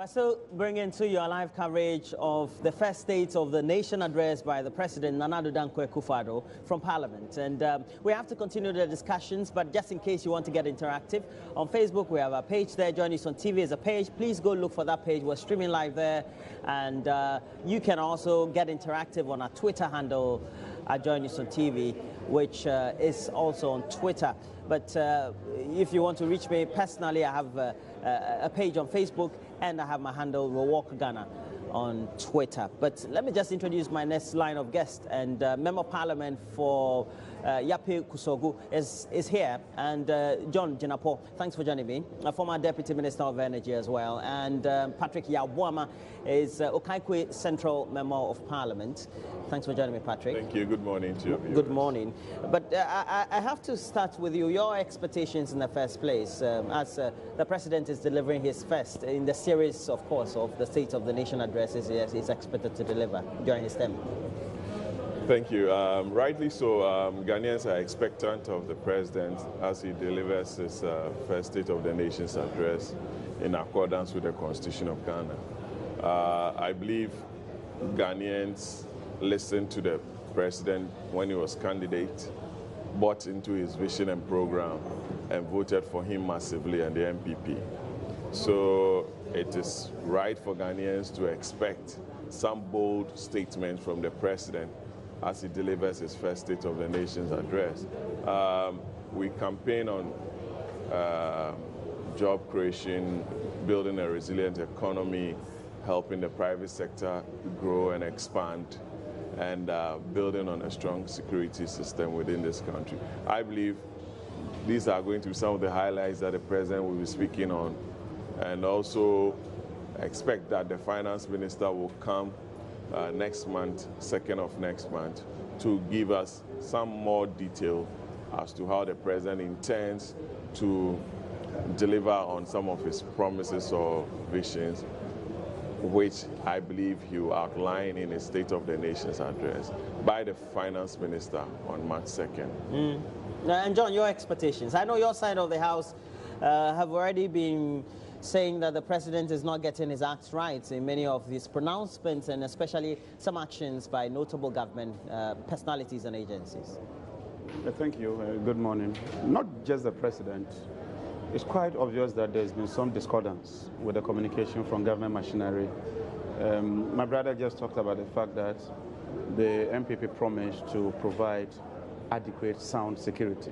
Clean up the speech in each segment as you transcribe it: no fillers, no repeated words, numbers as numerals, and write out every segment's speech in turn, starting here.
We're still bringing to you a live coverage of the first State of the Nation address by the President, Nana Addo Dankwa Akufo-Addo, from Parliament. And we have to continue the discussions, but just in case you want to get interactive, on Facebook we have a page there. Join us on TV is a page. Please go look for that page. We're streaming live there. And you can also get interactive on our Twitter handle at Join Us on TV, which is also on Twitter. But if you want to reach me personally, I have a page on Facebook, and I have my handle, Rowalk Ghana, on Twitter. But let me just introduce my next line of guest, and Member of Parliament for Yape Kusogu is here, and John Jinapo, thanks for joining me, a former Deputy Minister of Energy as well, and Patrick Yabuama is Okaikwe Central Member of Parliament. Thanks for joining me, Patrick. Thank you. Good morning to you. Good morning. But I have to start with you. Your expectations in the first place, as the President is delivering his first in the series, of course, of the State of the Nation addresses he's expected to deliver during his term. Thank you. Rightly so, Ghanaians are expectant of the President as he delivers his first State of the Nation's address in accordance with the Constitution of Ghana. I believe Ghanaians listened to the President when he was candidate, bought into his vision and program, and voted for him massively and the MPP. So it is right for Ghanaians to expect some bold statements from the President as he delivers his first State of the Nation's address. We campaign on job creation, building a resilient economy, helping the private sector grow and expand, and building on a strong security system within this country. I believe these are going to be some of the highlights that the President will be speaking on, and also expect that the Finance Minister will come next month, 2nd of next month, to give us some more detail as to how the President intends to deliver on some of his promises or visions, which I believe he will outline in his State of the Nation's address by the Finance Minister on March 2nd. And John, your expectations. I know your side of the House have already been saying that the President is not getting his acts right in many of his pronouncements, and especially some actions by notable government personalities and agencies. Thank you. Good morning. Not just the President. It's quite obvious that there's been some discordance with the communication from government machinery. My brother just talked about the fact that the MPP promised to provide adequate sound security.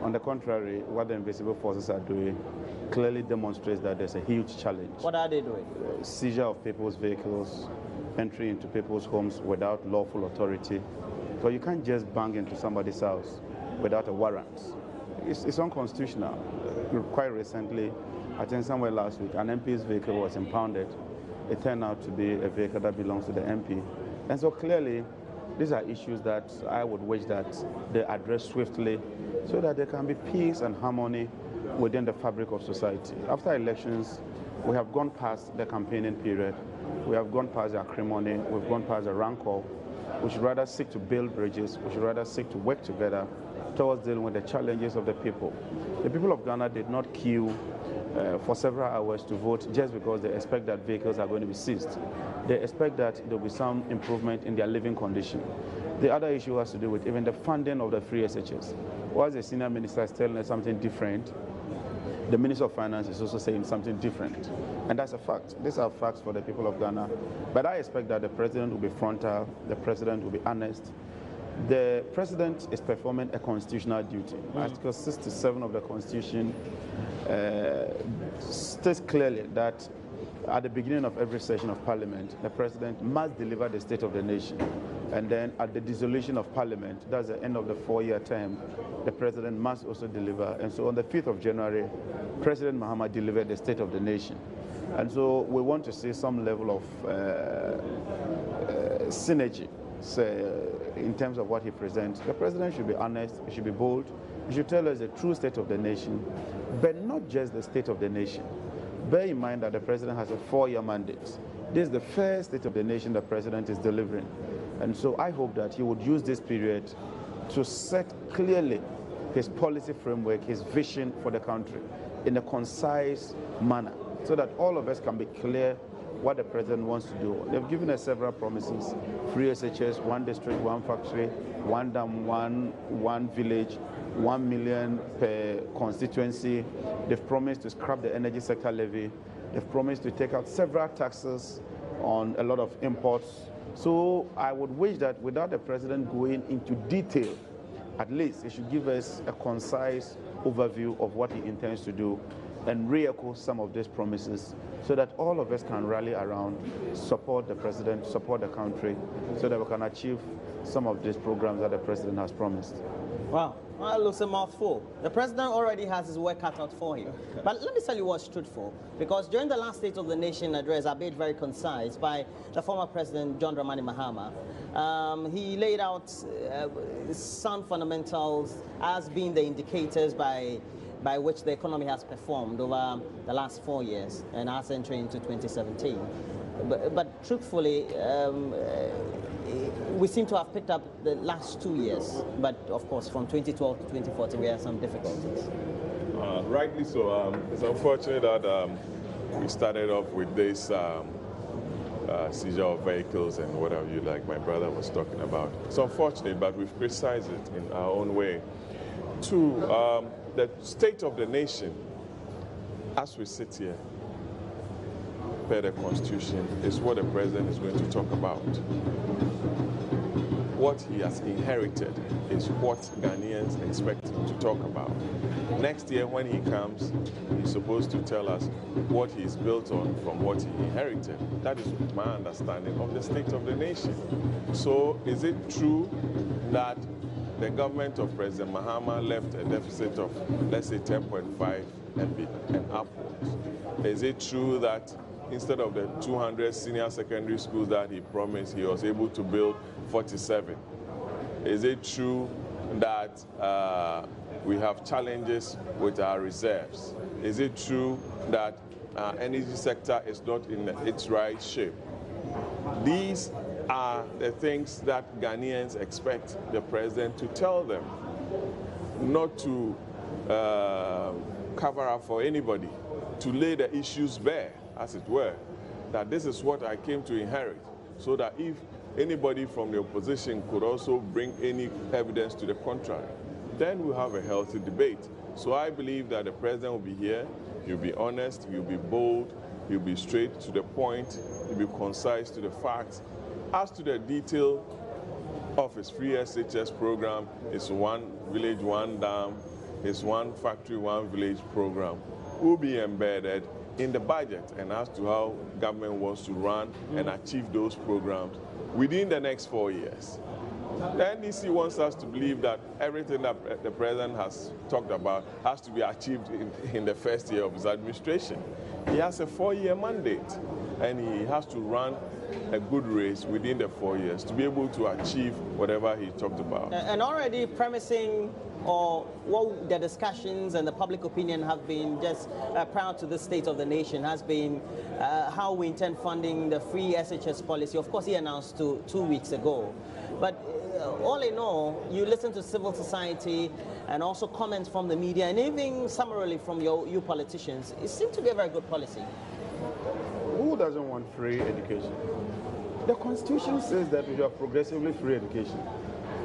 On the contrary, what the invisible forces are doing clearly demonstrates that there's a huge challenge. What are they doing? Seizure of people's vehicles, entry into people's homes without lawful authority. So you can't just bang into somebody's house without a warrant. It's unconstitutional. Quite recently, I think somewhere last week, an MP's vehicle was impounded. It turned out to be a vehicle that belongs to the MP. And so clearly, these are issues that I would wish that they address swiftly so that there can be peace and harmony within the fabric of society. After elections, we have gone past the campaigning period. We have gone past the acrimony. We've gone past the rancor. We should rather seek to build bridges. We should rather seek to work together towards dealing with the challenges of the people. The people of Ghana did not queue for several hours to vote just because they expect that vehicles are going to be seized. They expect that there will be some improvement in their living condition. The other issue has to do with even the funding of the free SHS. Whilst the senior minister is telling us something different, the Minister of Finance is also saying something different. And that's a fact. These are facts for the people of Ghana. But I expect that the President will be frontal, the President will be honest. The President is performing a constitutional duty. Article 67 of the Constitution states clearly that at the beginning of every session of Parliament, the President must deliver the State of the Nation. And then at the dissolution of Parliament, that's the end of the 4-year term, the President must also deliver. And so on the 5th of January, President Mahama delivered the State of the Nation. And so we want to see some level of synergy in terms of what he presents. The President should be honest, he should be bold, he should tell us the true state of the nation, but not just the state of the nation. Bear in mind that the President has a 4-year mandate. This is the first State of the Nation the President is delivering. And so I hope that he would use this period to set clearly his policy framework, his vision for the country in a concise manner. so that all of us can be clear what the president wants to do. They've given us several promises: free SHS, one district, one factory, one dam, one village, 1 million per constituency. They've promised to scrap the energy sector levy. They've promised to take out several taxes on a lot of imports. So I would wish that without the president going into detail, at least he should give us a concise overview of what he intends to do and re-echo some of these promises so that all of us can rally around, support the president, support the country, so that we can achieve some of these programs that the president has promised. Wow, that looks a mouthful. The president already has his work cut out for him. But let me tell you what's truthful, because during the last State of the Nation address, albeit very concise, by the former president, John Dramani Mahama, he laid out sound fundamentals as being the indicators by which the economy has performed over the last 4 years and as entering into 2017. But truthfully, we seem to have picked up the last 2 years. But of course, from 2012 to 2014, we had some difficulties. Rightly so. It's unfortunate that we started off with this seizure of vehicles and what have you, like my brother was talking about. It's unfortunate, but we've criticized it in our own way. Two, the state of the nation, as we sit here, per the Constitution, is what the president is going to talk about. What he has inherited is what Ghanaians expect him to talk about. Next year, when he comes, he's supposed to tell us what he's built on from what he inherited. That is my understanding of the state of the nation. So is it true that the government of President Mahama left a deficit of, let's say, 10.5 and upwards? Is it true that instead of the 200 senior secondary schools that he promised, he was able to build 47? Is it true that we have challenges with our reserves? Is it true that our energy sector is not in its right shape? These are the things that Ghanaians expect the president to tell them, not to cover up for anybody, to lay the issues bare, as it were, that this is what I came to inherit, so that if anybody from the opposition could also bring any evidence to the contrary, then we'll have a healthy debate. So I believe that the president will be here, he'll be honest, he'll be bold, he'll be straight to the point, he'll be concise to the facts. As to the detail of his free SHS program, his one village, one dam, his one factory, one village program will be embedded in the budget, and as to how government wants to run and achieve those programs within the next 4 years. The NDC wants us to believe that everything that the president has talked about has to be achieved in the first year of his administration. He has a 4-year mandate, and he has to run a good race within the 4 years to be able to achieve whatever he talked about. And already premising or what the discussions and the public opinion have been just prior to the state of the nation has been how we intend funding the free SHS policy. Of course, he announced 2 weeks ago. But all in all, you listen to civil society and also comments from the media and even summarily from you politicians. It seems to be a very good policy. Who doesn't want free education? The Constitution says that we have progressively free education.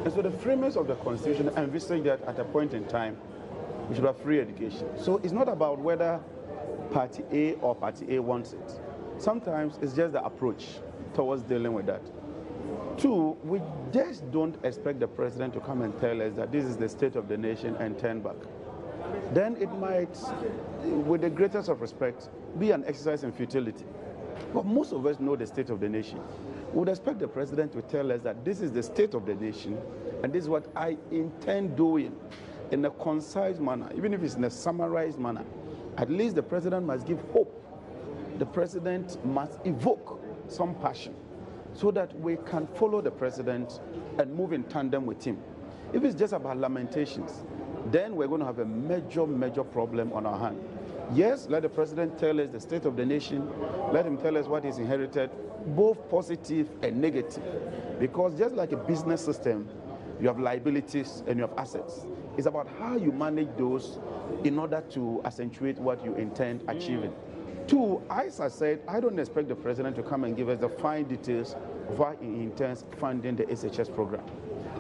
And so the framers of the Constitution envisage that at a point in time, we should have free education. So it's not about whether Party A or Party A wants it. Sometimes it's just the approach towards dealing with that. Two, we just don't expect the president to come and tell us that this is the state of the nation and turn back. Then it might, with the greatest of respect, be an exercise in futility. But most of us know the state of the nation. We would expect the president to tell us that this is the state of the nation and this is what I intend doing in a concise manner, even if it's in a summarized manner. At least the president must give hope. The president must evoke some passion so that we can follow the president and move in tandem with him. If it's just about lamentations, then we're going to have a major problem on our hand. Yes, let the president tell us the state of the nation. Let him tell us what he's inherited, both positive and negative. Because just like a business system, you have liabilities and you have assets. It's about how you manage those in order to accentuate what you intend achieving. Two, as I said, I don't expect the president to come and give us the fine details of how he intends funding the SHS program.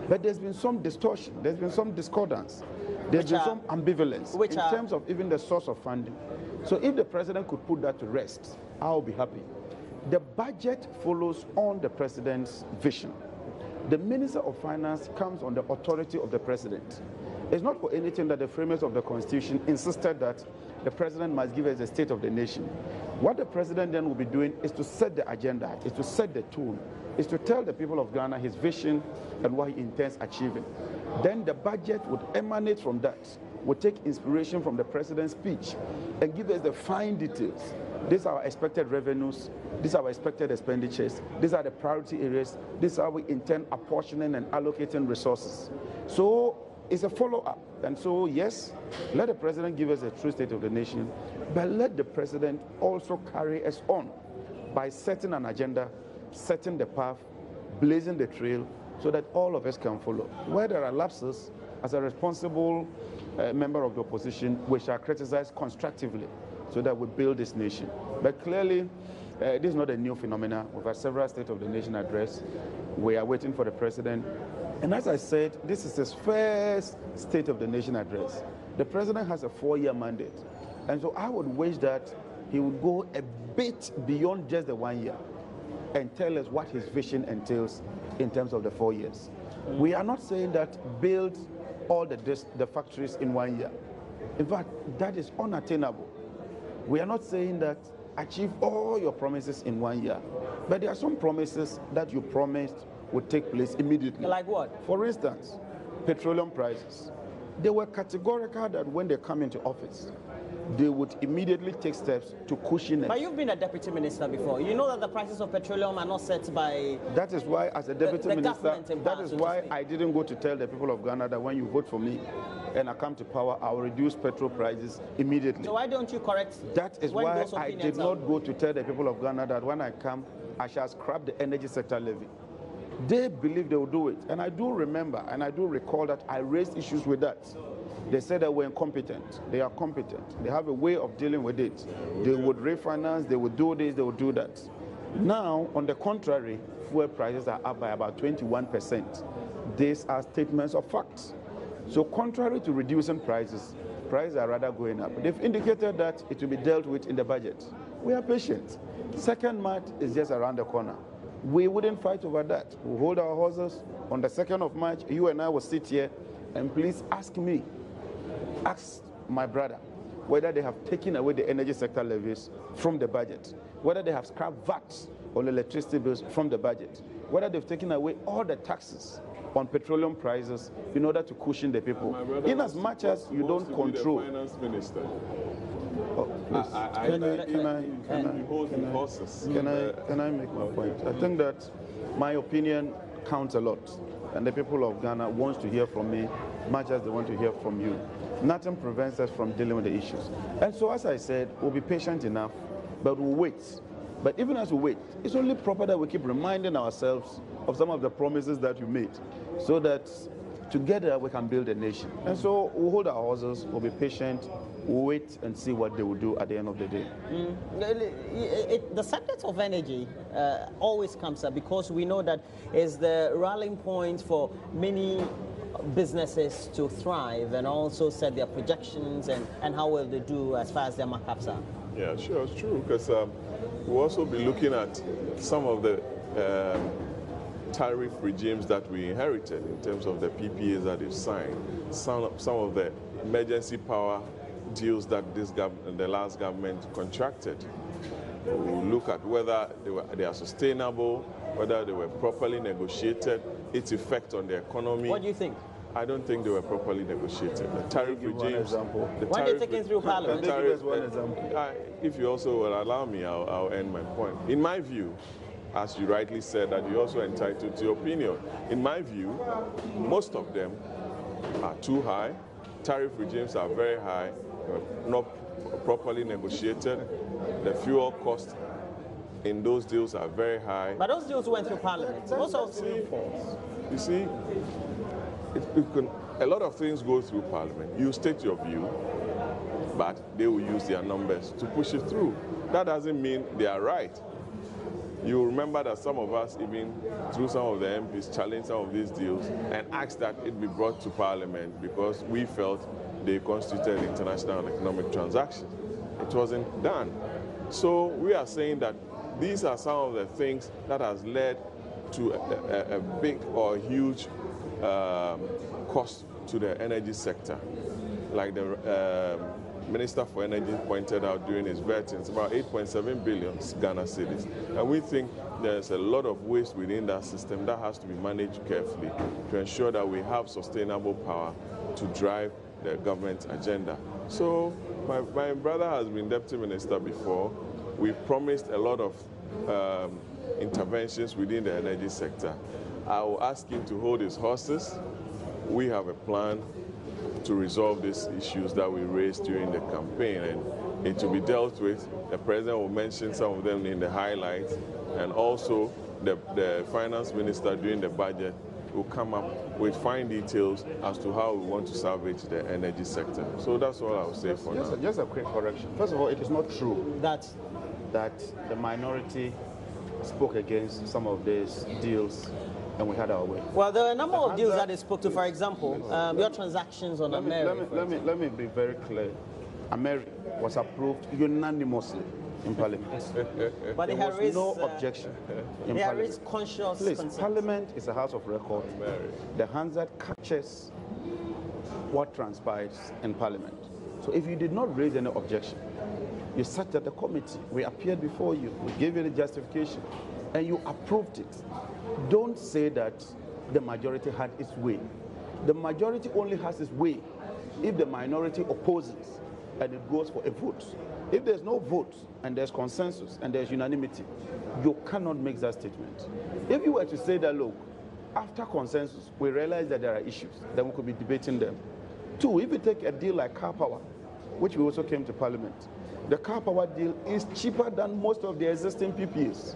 But there's been some distortion, there's been some discordance, there's been some ambivalence in terms of even the source of funding. So if the president could put that to rest, I'll be happy. The budget follows on the president's vision. The Minister of Finance comes on the authority of the president. It's not for anything that the framers of the Constitution insisted that the president must give us the state of the nation. What the president then will be doing is to set the agenda, is to set the tone, is to tell the people of Ghana his vision and what he intends achieving. Then the budget would emanate from that, would take inspiration from the president's speech and give us the fine details. These are our expected revenues, these are our expected expenditures, these are the priority areas, this is how we intend apportioning and allocating resources. So it's a follow-up. And so, yes, let the president give us a true state of the nation, but let the president also carry us on by setting an agenda, setting the path, blazing the trail, so that all of us can follow. Where there are lapses, as a responsible member of the opposition, we shall criticize constructively so that we build this nation. But clearly, this is not a new phenomenon. We've had several State of the Nation address. We are waiting for the president. And as I said, this is his first State of the Nation address. The president has a 4-year mandate. And so I would wish that he would go a bit beyond just the 1 year and tell us what his vision entails in terms of the 4 years. We are not saying that build all the factories in 1 year. In fact, that is unattainable. We are not saying that achieve all your promises in 1 year. But there are some promises that you promised would take place immediately. Like what? For instance, petroleum prices. They were categorical that when they come into office, they would immediately take steps to cushion it. But you've been a deputy minister before. You know that the prices of petroleum are not set by... That is why, as a deputy minister, that is why so I didn't go to tell the people of Ghana that when you vote for me and I come to power, I will reduce petrol prices immediately. So why don't you correct... That is why I did not go to tell the people of Ghana that when I come, I shall scrap the energy sector levy. They believe they will do it. And I do remember, and I do recall that I raised issues with that. They said that we're incompetent. They are competent. They have a way of dealing with it. They would refinance, they would do this, they would do that. Now, on the contrary, fuel prices are up by about 21%. These are statements of facts. So contrary to reducing prices are rather going up. They've indicated that it will be dealt with in the budget. We are patient. Second March is just around the corner. We wouldn't fight over that. We'll hold our horses. On the 2nd of March, you and I will sit here and please ask me, ask my brother, whether they have taken away the energy sector levies from the budget, whether they have scrapped VAT on electricity bills from the budget, whether they've taken away all the taxes on petroleum prices in order to cushion the people. In as much as you don't control. Finance minister. Can I make my point? I think that my opinion counts a lot, and the people of Ghana wants to hear from me much as they want to hear from you. Nothing prevents us from dealing with the issues. And so, as I said, we'll be patient enough, but we'll wait. But even as we wait, it's only proper that we keep reminding ourselves of some of the promises that you made, so that together we can build a nation. And so we'll hold our horses, we'll be patient, we'll wait and see what they will do at the end of the day. The subject of energy always comes up because we know that is the rallying point for many businesses to thrive and also set their projections and how well they do as far as their markups are. Yeah, sure, it's true, because we'll also be looking at some of the tariff regimes that we inherited in terms of the PPAs that they've signed, some of the emergency power deals that the last government contracted. We'll look at whether they are sustainable, whether they were properly negotiated, its effect on the economy. What do you think? I don't think they were properly negotiated. The tariff regimes. When they're taken through Parliament. If you also will allow me, I'll end my point. In my view, as you rightly said, that you're also entitled to your opinion. In my view, most of them are too high. Tariff regimes are very high, not properly negotiated. The fuel costs in those deals are very high. But those deals went through Parliament. You see, a lot of things go through Parliament. You state your view, but they will use their numbers to push it through. that doesn't mean they are right. You remember that some of us, even through some of the MPs, challenged some of these deals and asked that it be brought to Parliament because we felt they constituted international and economic transactions. It wasn't done. So we are saying that these are some of the things that has led to a big or huge cost to the energy sector. Like the Minister for Energy pointed out during his vetting, it's about 8.7 billion Ghana cedis. And we think there's a lot of waste within that system that has to be managed carefully to ensure that we have sustainable power to drive the government's agenda. So my brother has been deputy minister before. We promised a lot of interventions within the energy sector. I will ask him to hold his horses. We have a plan to resolve these issues that we raised during the campaign, and it will be dealt with. The president will mention some of them in the highlights, and also the finance minister during the budget will come up with fine details as to how we want to salvage the energy sector. So that's all I'll say for now. Just a quick correction. First of all, it is not true that the minority spoke against some of these deals and we had our way. Well, there are a number of deals that they spoke to. For example, your transactions on Ameri. Let me be very clear. Ameri was approved unanimously in Parliament. But there was no objection in they Parliament. Raised conscious Please, concerns. Parliament is a house of record. The Hansard captures what transpires in Parliament. So if you did not raise any objection, you sat at the committee, we appeared before you, we gave you the justification, and you approved it. Don't say that the majority had its way. The majority only has its way if the minority opposes and it goes for a vote. If there's no vote and there's consensus and there's unanimity, you cannot make that statement. If you were to say that, look, after consensus, we realize that there are issues, then we could be debating them. Two, if you take a deal like car power, which we also came to Parliament, the car power deal is cheaper than most of the existing PPAs.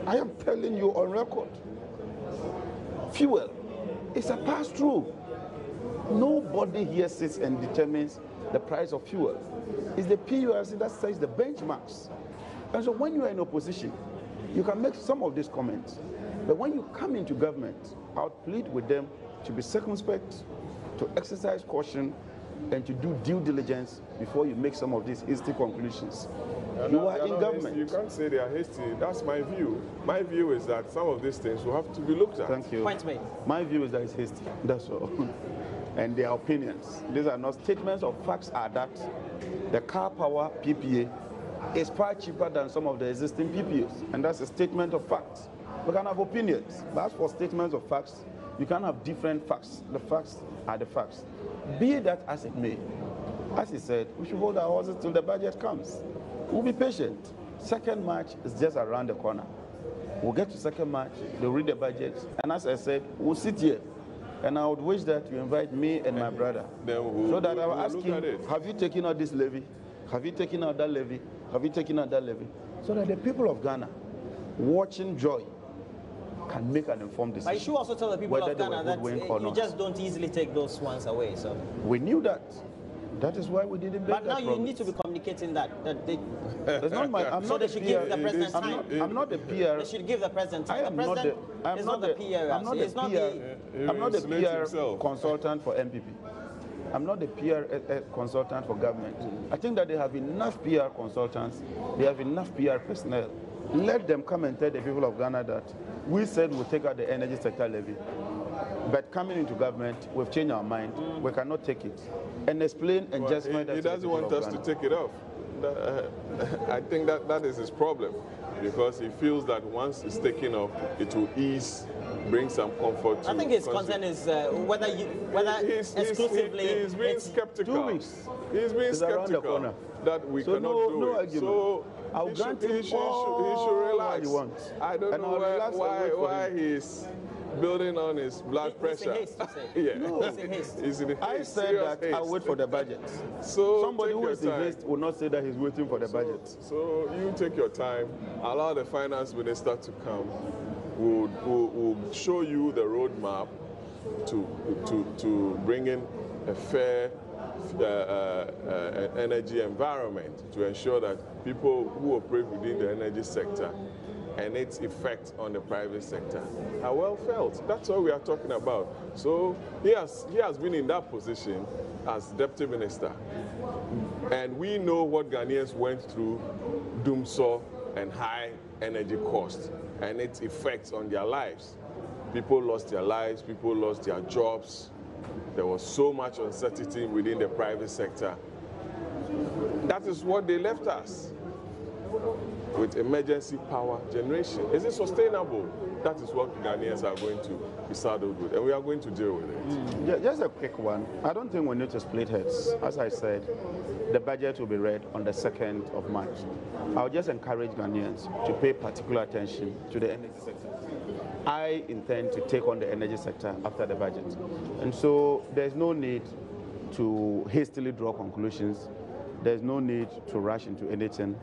I am telling you on record. Fuel is a pass-through. Nobody here sits and determines the price of fuel. It's the PURC that sets the benchmarks. And so when you are in opposition, you can make some of these comments. But when you come into government, I would plead with them to be circumspect, to exercise caution, and to do due diligence before you make some of these hasty conclusions. You are in government. You can't say they are hasty. That's my view. My view is that some of these things will have to be looked at. Thank you. Point made. My view is that it's hasty. That's all. And their opinions. These are not statements of facts, are that the car power PPA is far cheaper than some of the existing PPAs. And that's a statement of facts. We can have opinions, but as for statements of facts, you can have different facts. The facts are the facts. Be that as it may, as he said, we should hold our horses till the budget comes. We'll be patient. 2nd March is just around the corner. We'll get to 2nd March, they'll read the budget, and as I said, we'll sit here. And I would wish that you invite me and my brother. So that I will ask him, have you taken out this levy? Have you taken out that levy? Have you taken out that levy? So that the people of Ghana, watching Joy, can make an informed decision. But you should also tell the people of Ghana that you just don't easily take those ones away. So we knew that. That is why we didn't make But now that you promise. need to be communicating that they. It's not my. I'm So not they the should PR. give the president time. I'm not the PR. They should give the president time. I am The not president I'm is not not the PR. I'm not It's the not PR. I'm not the He PR himself. consultant for MPP. I'm not the PR consultant for government. I think that they have enough PR consultants. They have enough PR personnel. Let them come and tell the people of Ghana that we said we'll take out the energy sector levy. But coming into government, we've changed our mind. We cannot take it. And explain and justify that. He doesn't want us to take it off. I think that is his problem, because he feels that once it's taken off, it will bring some comfort to. I think his concern is whether exclusively. He's being skeptical. 2 weeks. He's being It's around the skeptical corner. that we So cannot do no it. argument. So I'll he grant should, him he should all relax. he wants. I don't And know I'll relax and wait for why him. he's building on his blood He's in pressure. haste, you say. Yeah. No. He's in haste. He's in I haste, said serious that I'll haste. wait for the budget. So Somebody take who your is in time. haste will not say that he's waiting for the budget. So you take your time, allow the finance minister to come. We'll show you the roadmap to bring in a fair energy environment to ensure that people who operate within the energy sector and its effect on the private sector are well felt. That's what we are talking about. So he has been in that position as deputy minister. And we know what Ghanaians went through, doomsaw and high energy costs and its effects on their lives. People lost their lives, people lost their jobs. There was so much uncertainty within the private sector. That is what they left us with emergency power generation. Is it sustainable? That is what Ghanaians are going to be saddled with, and we are going to deal with it. Just a quick one. I don't think we need to split heads. As I said, the budget will be read on the 2nd of March. I'll just encourage Ghanaians to pay particular attention to the energy sector. I intend to take on the energy sector after the budget. And so there's no need to hastily draw conclusions. There's no need to rush into anything.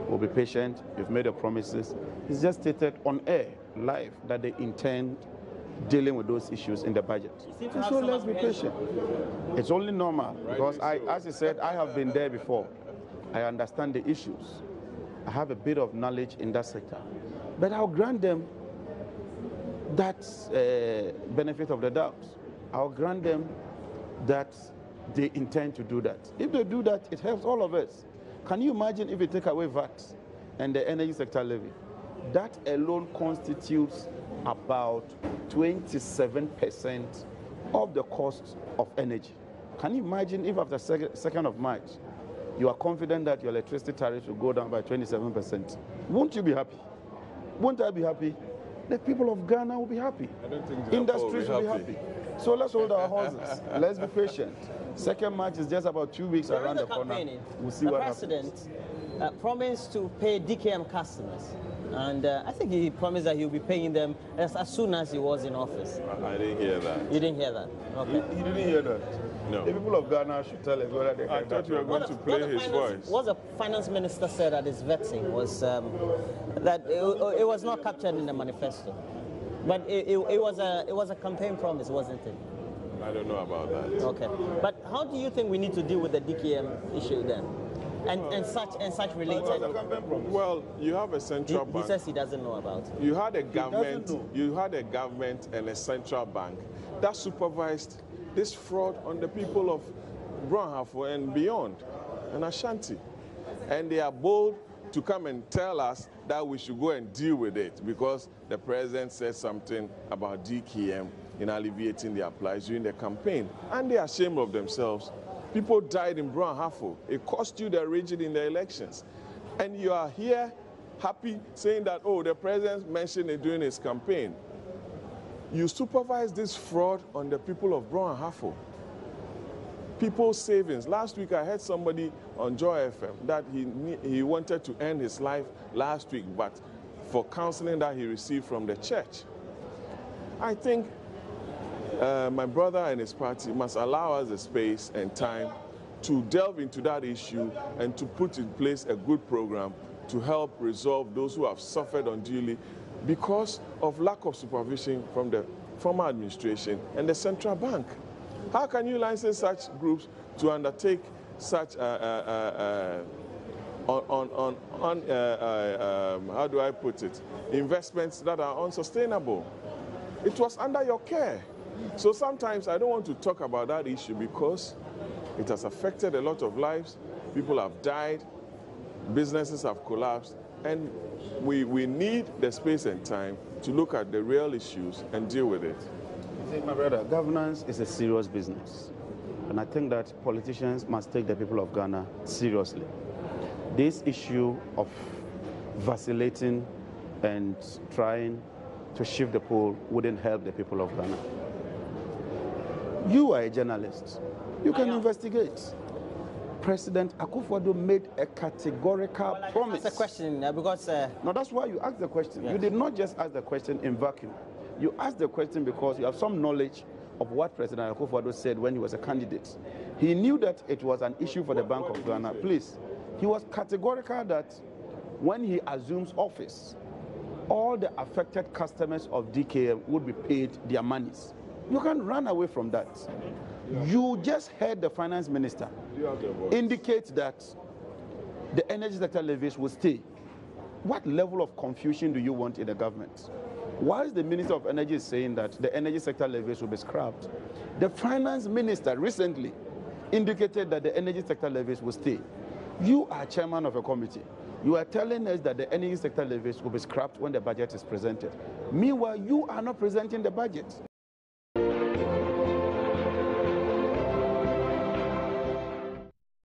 We'll be patient. You've made the promises. It's just stated on air, live, that they intend dealing with those issues in the budget. And so let's be patient. It's only normal because as I said, I have been there before. I understand the issues. I have a bit of knowledge in that sector. But I'll grant them that benefit of the doubt. I'll grant them that they intend to do that. If they do that, it helps all of us. Can you imagine if we take away VAT and the energy sector levy? That alone constitutes about 27% of the cost of energy. Can you imagine if after 2nd of March, you are confident that your electricity tariff will go down by 27%? Won't you be happy? Won't I be happy? The people of Ghana will be happy. I don't think industries will be happy. So let's hold our horses. Let's be patient. 2nd March is just about 2 weeks around the corner. We'll see what happens. The president promised to pay DKM customers. And I think he promised that he'll be paying them as soon as he was in office. I didn't hear that. You didn't hear that? Okay. You didn't hear that? No. The people of Ghana should tell us whether they I thought you were going to play his voice. What the finance minister said at his vetting was that it was not captured in the manifesto. But it was a campaign promise, wasn't it? I don't know about that. Okay. But how do you think we need to deal with the DKM issue then? And such related. Well, you have a central bank. He says he doesn't know about it. You had a government. You had a government and a central bank that supervised this fraud on the people of Brunhafo and beyond, and Ashanti, and they are bold to come and tell us that we should go and deal with it because the president said something about DKM in alleviating their plight during the campaign, and they are ashamed of themselves. People died in Brunhafo. It cost you the region in the elections. And you are here happy saying that, oh, the president mentioned it during his campaign. You supervise this fraud on the people of Brunhafo. People's savings. Last week I heard somebody on Joy FM that he wanted to end his life last week, but for counseling that he received from the church. I think my brother and his party must allow us the space and time to delve into that issue and to put in place a good program to help resolve those who have suffered unduly because of lack of supervision from the former administration and the central bank. How can you license such groups to undertake such how do I put it, investments that are unsustainable? It was under your care. So sometimes I don't want to talk about that issue because it has affected a lot of lives. People have died, businesses have collapsed, and we need the space and time to look at the real issues and deal with it. See, my brother, governance is a serious business. And I think that politicians must take the people of Ghana seriously. This issue of vacillating and trying to shift the pole wouldn't help the people of Ghana. You are a journalist. You can investigate. President Akufo-Addo made a categorical promise. That's a question because... No, that's why you asked the question. Yes. You did not just ask the question in vacuum. You asked the question because you have some knowledge of what President Akufo-Addo said when he was a candidate. He knew that it was an issue for the Bank of Ghana. Please, he was categorical that when he assumes office, all the affected customers of DKM would be paid their monies. You can't run away from that. You just heard the finance minister indicate that the energy sector levies will stay. What level of confusion do you want in the government? Whilst the Minister of Energy is saying that the energy sector levies will be scrapped, the finance minister recently indicated that the energy sector levies will stay. You are chairman of a committee. You are telling us that the energy sector levies will be scrapped when the budget is presented. Meanwhile, you are not presenting the budget.